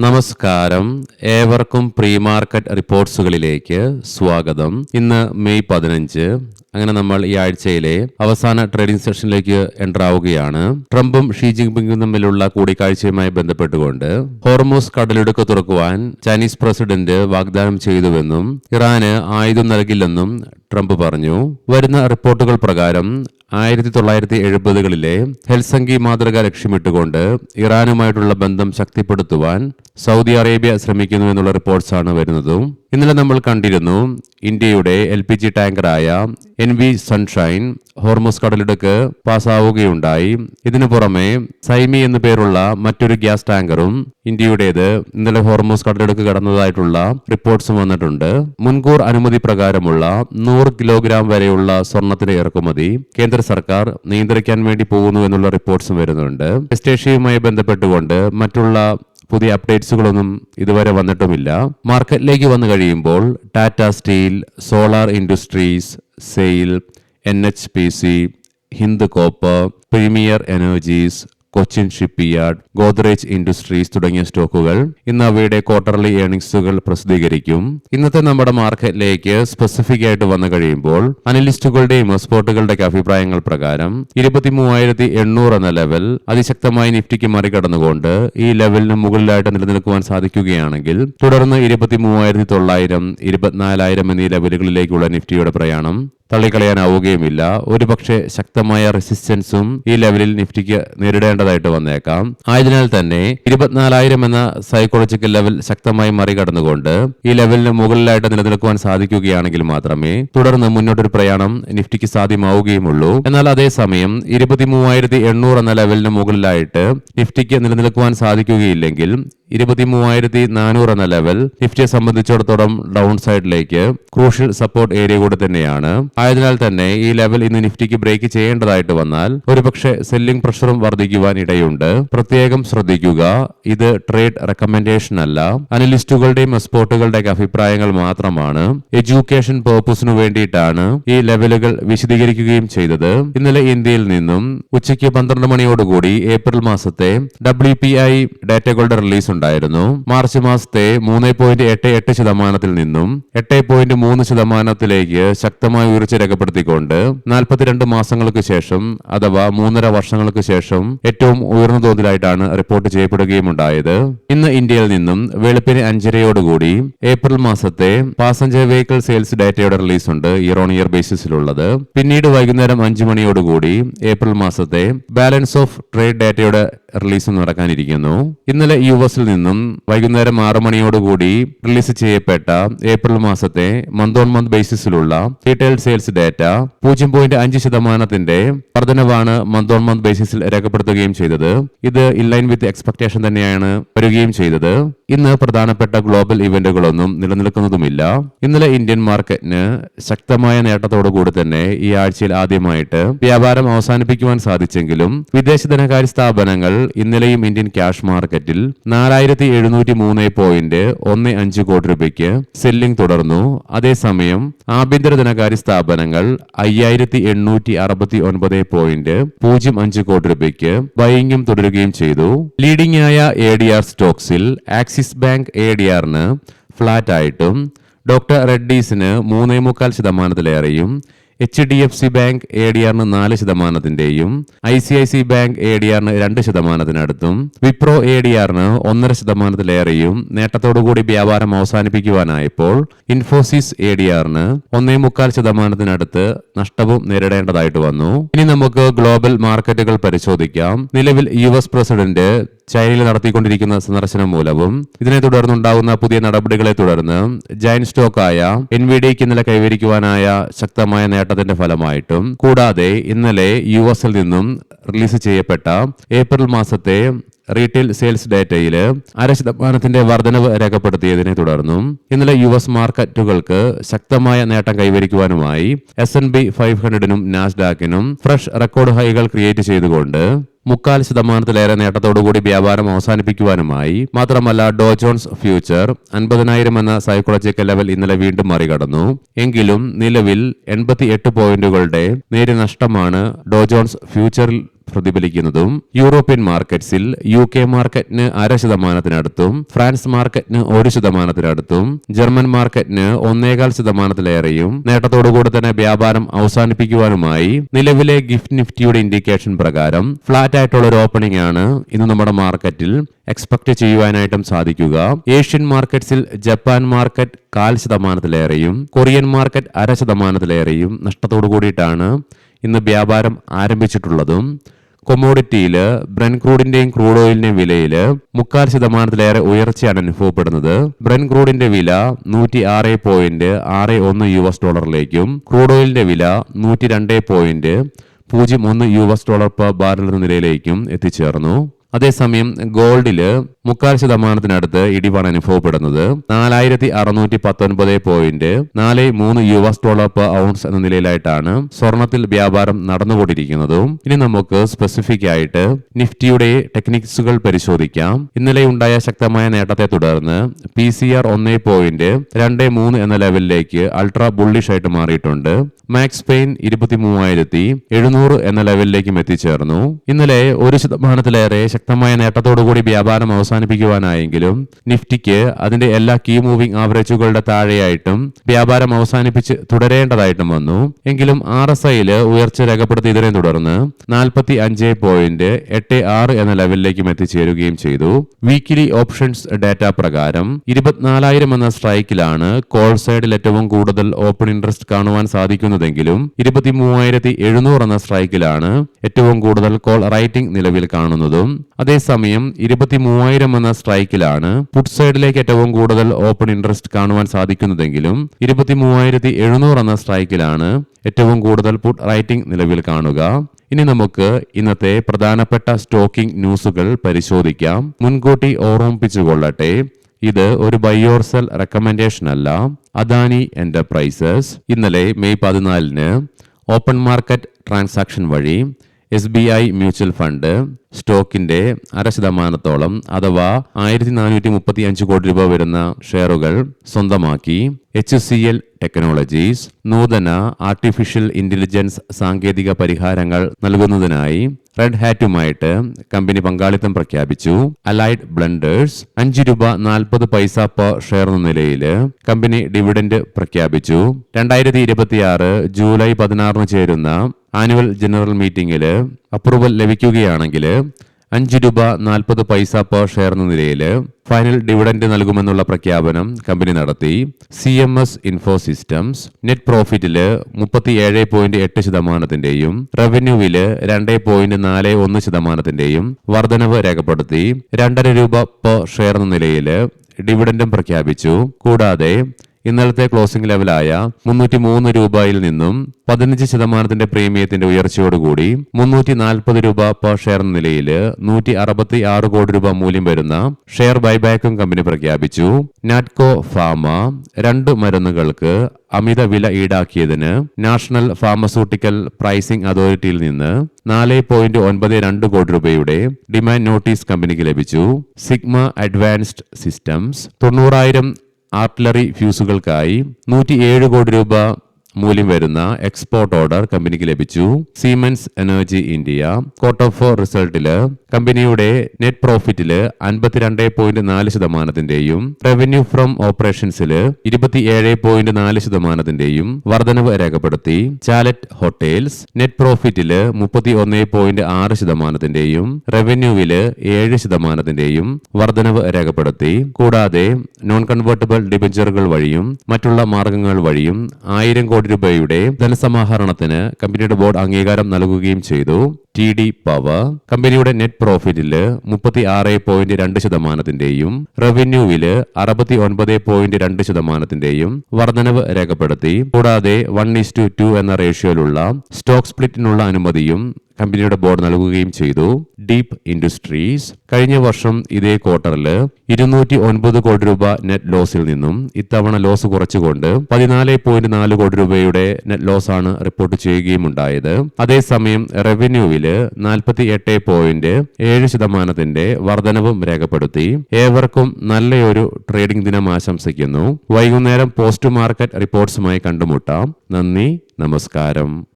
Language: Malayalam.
നമസ്കാരം, ഏവർക്കും പ്രീ മാർക്കറ്റ് റിപ്പോർട്ട്സുകളിലേക്ക് സ്വാഗതം. ഇന്ന് മെയ് 15. അങ്ങനെ നമ്മൾ ഈ ആഴ്ചയിലെ അവസാന ട്രേഡിംഗ് സെഷനിലേക്ക് എൻ്റർ ആവുകയാണ്. ട്രംപും ഷീ ജിൻപിങ്ങും തമ്മിലുള്ള കൂടിക്കാഴ്ചയുമായി ബന്ധപ്പെട്ടുകൊണ്ട് ഹോർമൂസ് കടലിടുക്ക് തുറക്കുവാൻ ചൈനീസ് പ്രസിഡന്റ് വാഗ്ദാനം ചെയ്തുവെന്നും ഇറാന് ആയുധം നൽകില്ലെന്നും ട്രംപ് പറഞ്ഞു. വരുന്ന റിപ്പോർട്ടുകൾ പ്രകാരം 1970കളിലെ ഹെൽസങ്കി മാതൃക ലക്ഷ്യമിട്ടുകൊണ്ട് ഇറാനുമായിട്ടുള്ള ബന്ധം ശക്തിപ്പെടുത്തുവാൻ സൗദി അറേബ്യ ശ്രമിക്കുന്നു എന്നുള്ള റിപ്പോർട്ട്സാണ് വരുന്നതും. ഇന്നലെ നമ്മൾ കണ്ടിരുന്നു, ഇന്ത്യയുടെ LPG ടാങ്കറായ NV സൺഷൈൻ ഹോർമൂസ് കടലിടുക്ക് പാസ്സാവുകയുണ്ടായി. ഇതിനു പുറമെ സൈമി എന്നു പേരുള്ള മറ്റൊരു ഗ്യാസ് ടാങ്കറും ഇന്ത്യയുടേത് ഇന്നലെ ഹോർമൂസ് കടലിടുക്ക് കടന്നതായിട്ടുള്ള റിപ്പോർട്ട്സും വന്നിട്ടുണ്ട്. മുൻകൂർ അനുമതി പ്രകാരമുള്ള 100 കിലോഗ്രാം വരെയുള്ള സ്വർണത്തിന്റെ ഇറക്കുമതി കേന്ദ്ര സർക്കാർ നിയന്ത്രിക്കാൻ വേണ്ടി പോകുന്നു എന്നുള്ള റിപ്പോർട്ട്സും വരുന്നുണ്ട്. വെസ്റ്റ് ഏഷ്യയുമായി ബന്ധപ്പെട്ടുകൊണ്ട് മറ്റുള്ള പുതിയ അപ്ഡേറ്റ്സുകളൊന്നും ഇതുവരെ വന്നിട്ടുമില്ല. മാർക്കറ്റിലേക്ക് വന്നു കഴിയുമ്പോൾ Tata steel, solar industries, sale, NHPC, Hind copper, premier energies, Cochin shipyard, Godrej industries തുടങ്ങിയ സ്റ്റോക്കുകൾ ഇന്ന് അവയുടെ ക്വാർട്ടർലി ഏർണിംഗ്സുകൾ പ്രസിദ്ധീകരിക്കും. ഇന്നത്തെ നമ്മുടെ മാർക്കറ്റിലേക്ക് സ്പെസിഫിക് ആയിട്ട് വന്നു കഴിയുമ്പോൾ അനലിസ്റ്റുകളുടെയും എക്സ്പേർട്ടുകളുടെയും അഭിപ്രായങ്ങൾ പ്രകാരം 23,800 എന്ന ലെവൽ അതിശക്തമായി നിഫ്റ്റിക്ക് മറികടന്നുകൊണ്ട് ഈ ലെവലിന് മുകളിലായിട്ട് നിലനിൽക്കുവാൻ സാധിക്കുകയാണെങ്കിൽ തുടർന്ന് 23,900, 24,000 എന്നീ ലെവലുകളിലേക്കുള്ള നിഫ്റ്റിയുടെ പ്രയാണം തള്ളിക്കളയാനാവുകയുമില്ല. ഒരുപക്ഷെ ശക്തമായ റെസിസ്റ്റൻസും ഈ ലെവലിൽ നിഫ്റ്റിക്ക് നേരിടേണ്ടതായിട്ട് വന്നേക്കാം. ആയതിനാൽ തന്നെ 24,000 എന്ന സൈക്കോളജിക്കൽ ലെവൽ ശക്തമായി മറികടന്നുകൊണ്ട് ഈ ലെവലിന് മുകളിലായിട്ട് നിലനിൽക്കുവാൻ സാധിക്കുകയാണെങ്കിൽ മാത്രമേ തുടർന്ന് മുന്നോട്ടൊരു പ്രയാണം നിഫ്റ്റിക്ക് സാധ്യമാവുകയുമുള്ളൂ. എന്നാൽ അതേസമയം 23,800 എന്ന ലെവലിന് മുകളിലായിട്ട് നിഫ്റ്റിക്ക് നിലനിൽക്കുവാൻ സാധിക്കുകയില്ലെങ്കിൽ 23,400 എന്ന ലെവൽ നിഫ്റ്റിയെ സംബന്ധിച്ചിടത്തോളം ഡൗൺ സൈഡിലേക്ക് ക്രൂഷ്യൽ സപ്പോർട്ട് ഏരിയ കൂടെ തന്നെയാണ്. ആയതിനാൽ തന്നെ ഈ ലെവൽ ഇന്ന് നിഫ്റ്റിക്ക് ബ്രേക്ക് ചെയ്യേണ്ടതായിട്ട് വന്നാൽ ഒരുപക്ഷെ സെല്ലിംഗ് പ്രഷറും വർദ്ധിക്കുവാൻ ഇടയുണ്ട്. പ്രത്യേകം ശ്രദ്ധിക്കുക, ഇത് ട്രേഡ് റെക്കമെൻഡേഷൻ അല്ല, അനലിസ്റ്റുകളുടെയും എക്സ്പേർട്ടുകളുടെയും അഭിപ്രായങ്ങൾ മാത്രമാണ്. എഡ്യൂക്കേഷൻ പർപ്പസിനു വേണ്ടിയിട്ടാണ് ഈ ലെവലുകൾ വിശദീകരിക്കുകയും ചെയ്തത്. ഇന്നലെ ഇന്ത്യയിൽ നിന്നും ഉച്ചയ്ക്ക് 12 മണിയോടുകൂടി ഏപ്രിൽ മാസത്തെ WPI ഡാറ്റകളുടെ റിലീസ് ഉണ്ടായിരുന്നു. മാർച്ച് മാസത്തെ 3.88% നിന്നും 8.3% ശക്തമായ ഉയർച്ച രേഖപ്പെടുത്തിക്കൊണ്ട് 42 മാസങ്ങൾക്ക് ശേഷം അഥവാ 3.5 വർഷങ്ങൾക്ക് ശേഷം ഏറ്റവും ഉയർന്ന തോതിലായിട്ടാണ് റിപ്പോർട്ട് ചെയ്യപ്പെടുകയും ഉണ്ടായത്. ഇന്ന് ഇന്ത്യയിൽ നിന്നും വെളുപ്പിന് 5:30 ഏപ്രിൽ മാസത്തെ പാസഞ്ചർ വെഹിക്കിൾ സെയിൽസ് ഡാറ്റയുടെ റിലീസ് ഉണ്ട്, ഇയർ ഓൺ ഇയർ ബേസിസിലുള്ളത്. പിന്നീട് വൈകുന്നേരം 5 മണിയോടുകൂടി ഏപ്രിൽ മാസത്തെ ബാലൻസ് ഓഫ് ട്രേഡ് ഡാറ്റയുടെ റിലീസ് നടക്കാനിരിക്കുന്നു. ഇന്നലെ US നിന്നും വൈകുന്നേരം 6 മണിയോടുകൂടി റിലീസ് ചെയ്യപ്പെട്ട ഏപ്രിൽ മാസത്തെ മന്ത് ഓൺ മന്ത് ബേസിസിലുള്ള റീറ്റെയിൽ സെയിൽസ് ഡാറ്റ 0.5% വർധനവാണ് മന്ത് ഓൺ മന്ത് ബേസിസിൽ രേഖപ്പെടുത്തുകയും ചെയ്തത്. ഇത് ഇൻലൈൻ വിത്ത് എക്സ്പെക്ടേഷൻ തന്നെയാണ് വരികയും ചെയ്തത്. ഇന്ന് പ്രധാനപ്പെട്ട ഗ്ലോബൽ ഇവന്റുകളൊന്നും നിലനിൽക്കുന്നതുമില്ല. ഇന്നലെ ഇന്ത്യൻ മാർക്കറ്റിന് ശക്തമായ നേട്ടത്തോടുകൂടി തന്നെ ഈ ആഴ്ചയിൽ ആദ്യമായിട്ട് വ്യാപാരം അവസാനിപ്പിക്കുവാൻ സാധിച്ചെങ്കിലും വിദേശ ധനകാര്യ സ്ഥാപനങ്ങൾ ഇന്നലെയും ഇന്ത്യൻ ക്യാഷ് മാർക്കറ്റിൽ 4,703.15 കോടി രൂപയ്ക്ക് സെല്ലിംഗ് തുടർന്നു. അതേസമയം ആഭ്യന്തര ധനകാര്യ സ്ഥാപനങ്ങൾ 5,869.05 കോടി രൂപയ്ക്ക് ബൈയിങ്ങും തുടരുകയും ചെയ്തു. ലീഡിംഗ് ആയ ADR സ്റ്റോക്സിൽ ആക്സിസ് ബാങ്ക് ADRന് ഫ്ലാറ്റ് ആയിട്ടും ഡോക്ടർ റെഡ്ഡീസിന് 3.25%, HDFC ബാങ്ക് ADRന് 4%, ICICI ബാങ്ക് ADRന് 2%, വിപ്രോ ADRന് 1.5%, നേട്ടത്തോടുകൂടി വ്യാപാരം അവസാനിപ്പിക്കുവാനായപ്പോൾ ഇൻഫോസിസ് ADRന് 1.25% നഷ്ടവും നേരിടേണ്ടതായിട്ട് വന്നു. ഇനി നമുക്ക് ഗ്ലോബൽ മാർക്കറ്റുകൾ പരിശോധിക്കാം. നിലവിൽ US പ്രസിഡന്റ് ചൈനയിൽ നടത്തിക്കൊണ്ടിരിക്കുന്ന സന്ദർശനം മൂലവും ഇതിനെ തുടർന്നുണ്ടാകുന്ന പുതിയ നടപടികളെ തുടർന്ന് ജയന്റ് സ്റ്റോക്കായ NVIDIAക്ക് ഇന്നലെ കൈവരിക്കുവാനായ ശക്തമായ നേട്ടത്തിന്റെ ഫലമായിട്ടും കൂടാതെ ഇന്നലെ US നിന്നും റിലീസ് ചെയ്യപ്പെട്ട ഏപ്രിൽ മാസത്തെ റീറ്റെയിൽ സെയിൽസ് ഡാറ്റയിൽ 0.5% വർധനവ് രേഖപ്പെടുത്തിയതിനെ തുടർന്നും ഇന്നലെ US മാർക്കറ്റുകൾക്ക് ശക്തമായ നേട്ടം കൈവരിക്കുവാനുമായി S&P 500നും നാസ്ഡാക്കിനും ഫ്രഷ് റെക്കോർഡ് ഹൈകൾ ക്രിയേറ്റ് ചെയ്തുകൊണ്ട് 0.25% നേട്ടത്തോടുകൂടി വ്യാപാരം അവസാനിപ്പിക്കുവാനുമായി. മാത്രമല്ല ഡോ ജോൺസ് ഫ്യൂച്ചർ 50,000 എന്ന സൈക്കോളജിക്കൽ ലെവൽ ഇന്നലെ വീണ്ടും മറികടന്നു. എങ്കിലും നിലവിൽ 88 പോയിന്റുകളുടെ നേരിയ നഷ്ടമാണ് ഡോ ജോൺസ് ഫ്യൂച്ചറിൽ പ്രതിഫലിക്കുന്നതും യൂറോപ്യൻ മാർക്കറ്റ്സിൽ UK മാർക്കറ്റിന് 0.5%, ഫ്രാൻസ് മാർക്കറ്റിന് 1%, ജർമ്മൻ മാർക്കറ്റിന് 1.25%, നേട്ടത്തോടുകൂടി തന്നെ വ്യാപാരം അവസാനിപ്പിക്കുവാനുമായി നിലവിലെ ഗിഫ്റ്റ് നിഫ്റ്റിയുടെ ഇൻഡിക്കേഷൻ പ്രകാരം ഫ്ലാറ്റ് ആയിട്ടുള്ള ഒരു ഓപ്പണിംഗ് ആണ് ഇന്ന് നമ്മുടെ മാർക്കറ്റിൽ എക്സ്പെക്ട് ചെയ്യുവാനായിട്ടും സാധിക്കുക. ഏഷ്യൻ മാർക്കറ്റ്സിൽ ജപ്പാൻ മാർക്കറ്റ് 0.5%, കൊറിയൻ മാർക്കറ്റ് 0.5%, നഷ്ടത്തോടു കൂടിയിട്ടാണ് ഇന്ന് വ്യാപാരം ആരംഭിച്ചിട്ടുള്ളതും. കൊമോഡിറ്റിയിൽ ബ്രെന്റ് ക്രൂഡിന്റെയും ക്രൂഡ് ഓയിലിന്റെയും വിലയിൽ 0.25% ഉയർച്ചയാണ് അനുഭവപ്പെടുന്നത്. ബ്രെന്റ് ക്രൂഡിന്റെ വില $106.61 ക്രൂഡ് ഓയിലിന്റെ വില $102.01 പെർ ബാരൽ എന്ന നിലയിലേക്കും എത്തിച്ചേർന്നു. അതേസമയം ഗോൾഡില് 0.5% ഇടിവാണ് അനുഭവപ്പെടുന്നത്. $4,619.43 പെർ ഔൺസ് എന്ന നിലയിലായിട്ടാണ് സ്വർണത്തിൽ വ്യാപാരം നടന്നുകൊണ്ടിരിക്കുന്നതും. ഇനി നമുക്ക് സ്പെസിഫിക് ആയിട്ട് നിഫ്റ്റിയുടെ ടെക്നിക്സുകൾ പരിശോധിക്കാം. ഇന്നലെ ഉണ്ടായ ശക്തമായ നേട്ടത്തെ തുടർന്ന് PCR 1.23 എന്ന ലെവലിലേക്ക് അൾട്രാ ബുള്ളിഷ് ആയിട്ട് മാറിയിട്ടുണ്ട്. മാക്സ് പെയിൻ 23,700 എന്ന ലെവലിലേക്കും എത്തിച്ചേർന്നു. ഇന്നലെ 1%-ലേറെ ശക്തമായ നേട്ടത്തോടുകൂടി വ്യാപാരം അവസാനിപ്പിക്കുവാനായെങ്കിലും നിഫ്റ്റിക്ക് അതിന്റെ എല്ലാ കീ മൂവിംഗ് ആവറേജുകളുടെ താഴെയായിട്ടും വ്യാപാരം അവസാനിപ്പിച്ച് തുടരേണ്ടതായിട്ടും വന്നു. എങ്കിലും RSIയിൽ ഉയർച്ച രേഖപ്പെടുത്തിയതിനെ തുടർന്ന് 45.86 എന്ന ലെവലിലേക്കും എത്തിച്ചേരുകയും ചെയ്തു. വീക്കിലി ഓപ്ഷൻസ് ഡാറ്റ പ്രകാരം 24,000 എന്ന സ്ട്രൈക്കിലാണ് കോൾ സൈഡിൽ ഏറ്റവും കൂടുതൽ ഓപ്പൺ ഇൻട്രസ്റ്റ് കാണുവാൻ സാധിക്കുന്നതെങ്കിലും 23,700 എന്ന സ്ട്രൈക്കിലാണ് ഏറ്റവും കൂടുതൽ കോൾ റൈറ്റിംഗ് നിലവിൽ കാണുന്നതും. അതേസമയം 23,000 എന്ന സ്ട്രൈക്കിലാണ് പുട്ട് സൈഡിലേക്ക് ഏറ്റവും കൂടുതൽ ഓപ്പൺ ഇൻട്രസ്റ്റ് കാണുവാൻ സാധിക്കുന്നതെങ്കിലും 23,700 എന്ന സ്ട്രൈക്കിലാണ് ഏറ്റവും കൂടുതൽ പുട്ട് റൈറ്റിംഗ് നിലവിൽ കാണുക. ഇനി നമുക്ക് ഇന്നത്തെ പ്രധാനപ്പെട്ട സ്റ്റോക്കിംഗ് ന്യൂസുകൾ പരിശോധിക്കാം. മുൻകൂട്ടി ഓർമ്മിപ്പിച്ചുകൊള്ളട്ടെ, ഇത് ഒരു ബൈ ഓർ സെൽ റെക്കമെൻഡേഷൻ അല്ല. അദാനി എന്റർപ്രൈസസ് ഇന്നലെ മെയ് 14 ഓപ്പൺ മാർക്കറ്റ് ട്രാൻസാക്ഷൻ വഴി SBI മ്യൂച്വൽ ഫണ്ട് സ്റ്റോക്കിന്റെ 0.5% അഥവാ 1,435 കോടി രൂപ വരുന്ന ഷെയറുകൾ സ്വന്തമാക്കി. HCL ടെക്നോളജീസ് നൂതന ആർട്ടിഫിഷ്യൽ ഇന്റലിജൻസ് സാങ്കേതിക പരിഹാരങ്ങൾ നൽകുന്നതിനായി റെഡ് ഹാറ്റുമായിട്ട് കമ്പനി പങ്കാളിത്തം പ്രഖ്യാപിച്ചു. അലൈഡ് ബ്ലെൻഡേഴ്സ് $5.40 പെർ ഷെയർ എന്ന നിലയിൽ കമ്പനി ഡിവിഡൻഡ് പ്രഖ്യാപിച്ചു. 2026 ജൂലൈ 16 ചേരുന്ന ആനുവൽ ജനറൽ മീറ്റിംഗിൽ അപ്രൂവൽ ലഭിക്കുകയാണെങ്കിൽ $5.40 പെർ ഷെയർ എന്ന നിലയിൽ ഫൈനൽ ഡിവിഡൻഡ് നൽകുമെന്നുള്ള പ്രഖ്യാപനം കമ്പനി നടത്തി. CMS ഇൻഫോ സിസ്റ്റംസ് നെറ്റ് പ്രോഫിറ്റില് 37.8%, റവന്യൂവില് 2.41% വർധനവ് രേഖപ്പെടുത്തി. $2 പെർ ഷെയർ എന്ന നിലയിൽ ഡിവിഡൻഡും പ്രഖ്യാപിച്ചു. കൂടാതെ ഇന്നലത്തെ ക്ലോസിംഗ് ലെവലായ 303 രൂപയിൽ നിന്നും 15% പ്രീമിയത്തിന്റെ ഉയർച്ചയോടുകൂടി 340 രൂപ പെർ ഷെയർ എന്ന നിലയിൽ 166 കോടി രൂപ മൂല്യം വരുന്ന ഷെയർ ബൈബാക്കും കമ്പനി പ്രഖ്യാപിച്ചു. നാറ്റ്കോ ഫാർമ 2 മരുന്നുകൾക്ക് അമിത വില ഈടാക്കിയതിന് നാഷണൽ ഫാർമസ്യൂട്ടിക്കൽ പ്രൈസിംഗ് അതോറിറ്റിയിൽ നിന്ന് 4.92 കോടി രൂപയുടെ ഡിമാൻഡ് നോട്ടീസ് കമ്പനിക്ക് ലഭിച്ചു. സിഗ്മ അഡ്വാൻസ്ഡ് സിസ്റ്റംസ് 90,000 ആർട്ടിലറി ഫ്യൂസുകൾക്കായി 107 കോടി രൂപ മൂല്യം വരുന്ന എക്സ്പോർട്ട് ഓർഡർ കമ്പനിക്ക് ലഭിച്ചു. സീമെൻസ് എനർജി ഇന്ത്യ ക്വാർട്ടർ 4 റിസൾട്ടില് കമ്പനിയുടെ നെറ്റ് പ്രോഫിറ്റില് 52.4%, റവന്യൂ ഫ്രം ഓപ്പറേഷൻസില് 27.4% വർധനവ് രേഖപ്പെടുത്തി. ചാലറ്റ് ഹോട്ടൽസ് നെറ്റ് പ്രോഫിറ്റില് 31.6%, റവന്യൂവില് 7% വർധനവ് രേഖപ്പെടുത്തി. കൂടാതെ നോൺ കൺവേർട്ടബിൾ ഡിബഞ്ചറുകൾ വഴിയും മറ്റുള്ള മാർഗങ്ങൾ വഴിയും 1,000 കോടി രൂപയുടെ ധനസമാഹരണത്തിന് കമ്പനിയുടെ ബോർഡ് അംഗീകാരം നൽകുകയും ചെയ്തു. TD പവർ കമ്പനിയുടെ നെറ്റ് പ്രോഫിറ്റില് 36.2%, റവന്യൂവില് 69.2% വർധനവ് രേഖപ്പെടുത്തി. കൂടാതെ 1:2 എന്ന റേഷ്യോയിലുള്ള സ്റ്റോക്ക് സ്പ്ലിറ്റിനുള്ള അനുമതിയും കമ്പനിയുടെ ബോർഡ് നൽകുകയും ചെയ്തു. ഡീപ് ഇൻഡസ്ട്രീസ് കഴിഞ്ഞ വർഷം ഇതേ ക്വാർട്ടറിൽ 209 കോടി രൂപ നെറ്റ് ലോസിൽ നിന്നും ഇത്തവണ ലോസ് കുറച്ചുകൊണ്ട് 14.4 കോടി രൂപയുടെ നെറ്റ് ലോസ് ആണ് റിപ്പോർട്ട് ചെയ്യുകയും ഉണ്ടായത്. അതേസമയം റവന്യൂവില് 48.7% വർധനവും രേഖപ്പെടുത്തി. ഏവർക്കും നല്ലൊരു ട്രേഡിംഗ് ദിനം ആശംസിക്കുന്നു. വൈകുന്നേരം പോസ്റ്റ് മാർക്കറ്റ് റിപ്പോർട്ട്സുമായി കണ്ടുമുട്ടാം. നന്ദി, നമസ്കാരം.